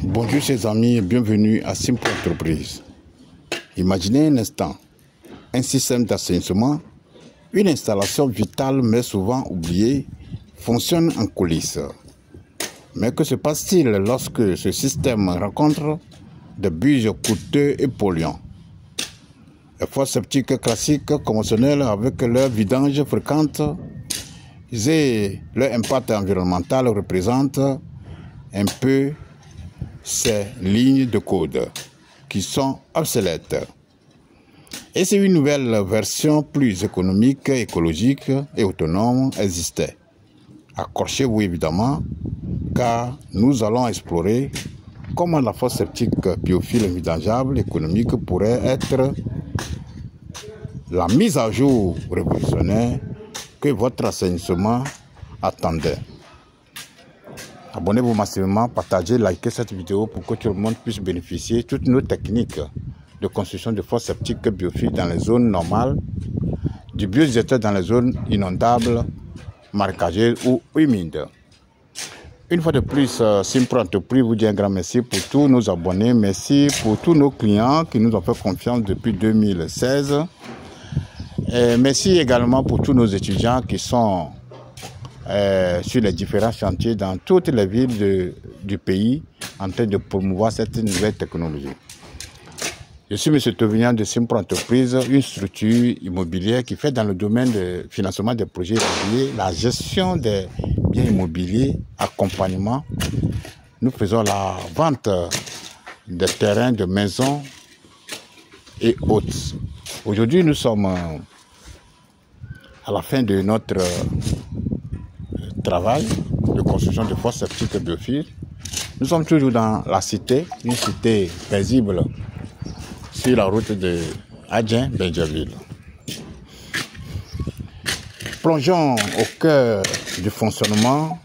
Bonjour chers amis et bienvenue à Simple Entreprise. Imaginez un instant, un système d'assainissement, une installation vitale mais souvent oubliée, fonctionne en coulisses. Mais que se passe-t-il lorsque ce système rencontre des bugs coûteux et polluants? Les fosses septiques classiques conventionnelles avec leur vidange fréquente et leur impact environnemental représentent un peu ces lignes de code qui sont obsolètes. Et si une nouvelle version plus économique, écologique et autonome existait? Accrochez-vous évidemment, car nous allons explorer comment la fosse septique biophile vidangeable économique pourrait être la mise à jour révolutionnaire que votre assainissement attendait. Abonnez-vous massivement, partagez, likez cette vidéo pour que tout le monde puisse bénéficier de toutes nos techniques de construction de fosses septiques biophiles dans les zones normales, du biodigesteur dans les zones inondables, marécageuses ou humides. Une fois de plus, Simple Entreprise vous dit un grand merci pour tous nos abonnés. Merci pour tous nos clients qui nous ont fait confiance depuis 2016. Et merci également pour tous nos étudiants qui sont sur les différents chantiers dans toutes les villes du pays en train de promouvoir cette nouvelle technologie. Je suis M. Tovignan de Simple Entreprise, une structure immobilière qui fait dans le domaine de financement des projets immobiliers, la gestion des biens immobiliers, accompagnement. Nous faisons la vente des terrains, de maisons et autres. Aujourd'hui, nous sommes à la fin de notre travail de construction de fosses septiques biophiles. Nous sommes toujours dans la cité, une cité paisible sur la route de Adjien-Benjerville. Plongeons au cœur du fonctionnement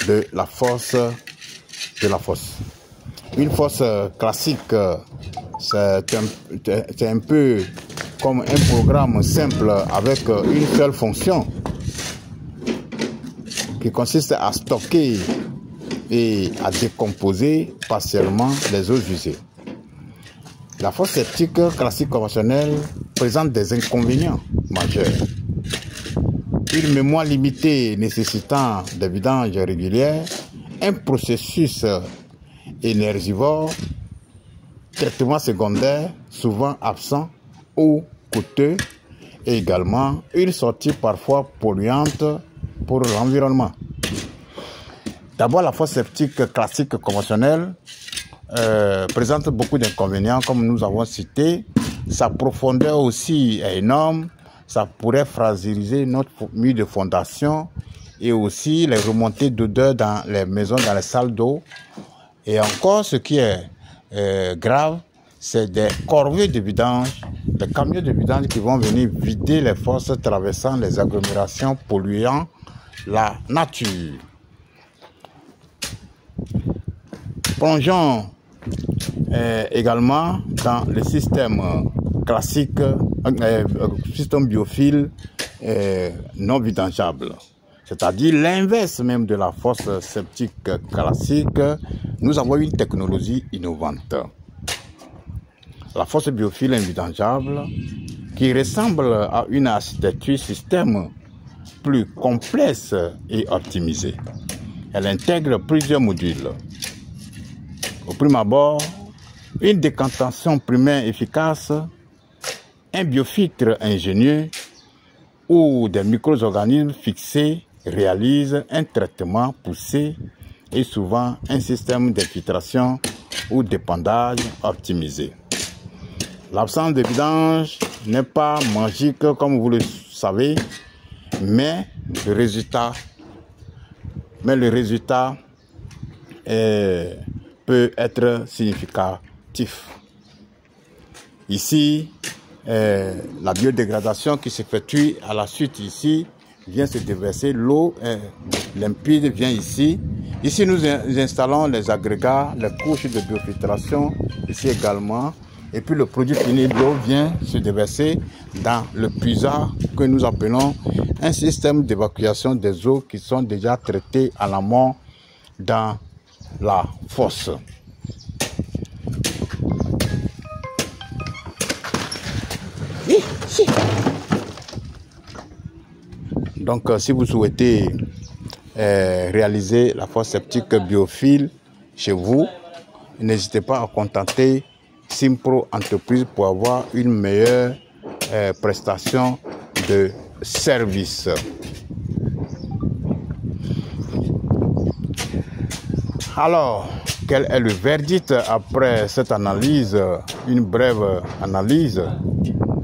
de la fosse. Une fosse classique, c'est un peu comme un programme simple avec une seule fonction qui consiste à stocker et à décomposer partiellement les eaux usées. La fosse septique classique conventionnelle présente des inconvénients majeurs. Une mémoire limitée nécessitant des vidanges régulières, un processus énergivore, traitement secondaire souvent absent ou coûteux, et également une sortie parfois polluante pour l'environnement. D'abord, la fosse septique classique conventionnelle présente beaucoup d'inconvénients, comme nous avons cité. Sa profondeur aussi est énorme. Ça pourrait fragiliser notre mur de fondation et aussi les remontées d'odeur dans les maisons, dans les salles d'eau. Et encore, ce qui est grave, c'est des corvées de vidange, des camions de vidange qui vont venir vider les fosses traversant les agglomérations polluant la nature. Plongeons également dans le système classique, système biophile non vidangeable, c'est-à-dire l'inverse même de la fosse septique classique. Nous avons une technologie innovante, la fosse biophile invidangeable, qui ressemble à une architecture système plus complexe et optimisée. Elle intègre plusieurs modules. Au prime abord, une décantation primaire efficace, un biofiltre ingénieux où des micro-organismes fixés réalisent un traitement poussé et souvent un système d'infiltration ou d'épandage optimisé. L'absence de vidange n'est pas magique comme vous le savez, mais le résultat peut être significatif. Ici, la biodégradation qui s'effectue à la suite ici vient se déverser, l'eau limpide vient ici. Ici, nous installons les agrégats, les couches de biofiltration, ici également. Et puis le produit fini, l'eau vient se déverser dans le puisard que nous appelons un système d'évacuation des eaux qui sont déjà traitées à l'amont dans la fosse. Donc, si vous souhaitez réaliser la fosse septique biophile chez vous, n'hésitez pas à contacter Simpro Entreprise pour avoir une meilleure prestation de service. Alors, quel est le verdict après cette analyse, une brève analyse?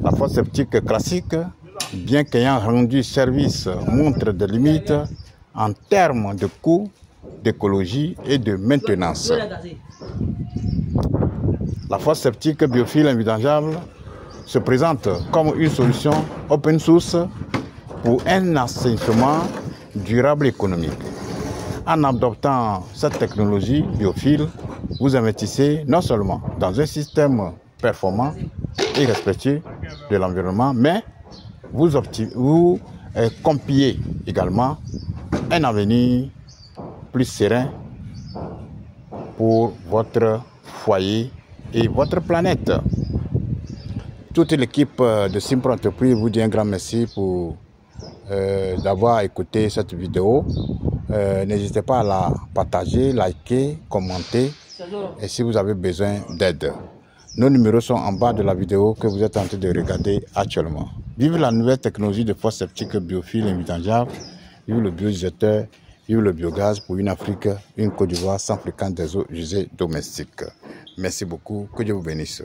La fosse septique classique, bien qu'ayant rendu service, montre des limites en termes de coût, d'écologie et de maintenance. La fosse septique biophile invidangeable se présente comme une solution open source pour un assainissement durable et économique. En adoptant cette technologie biophile, vous investissez non seulement dans un système performant et respectueux de l'environnement, mais vous compiez également un avenir plus serein pour votre foyer et votre planète. Toute l'équipe de Simpro Entreprise vous dit un grand merci pour d'avoir écouté cette vidéo. N'hésitez pas à la partager, liker, commenter et si vous avez besoin d'aide. Nos numéros sont en bas de la vidéo que vous êtes en train de regarder actuellement. Vive la nouvelle technologie de fosse septique biophile invidangeable. Vive le biodigesteur, vive le biogaz pour une Afrique, une Côte d'Ivoire sans fréquence des eaux usées domestiques. Merci beaucoup, que Dieu vous bénisse.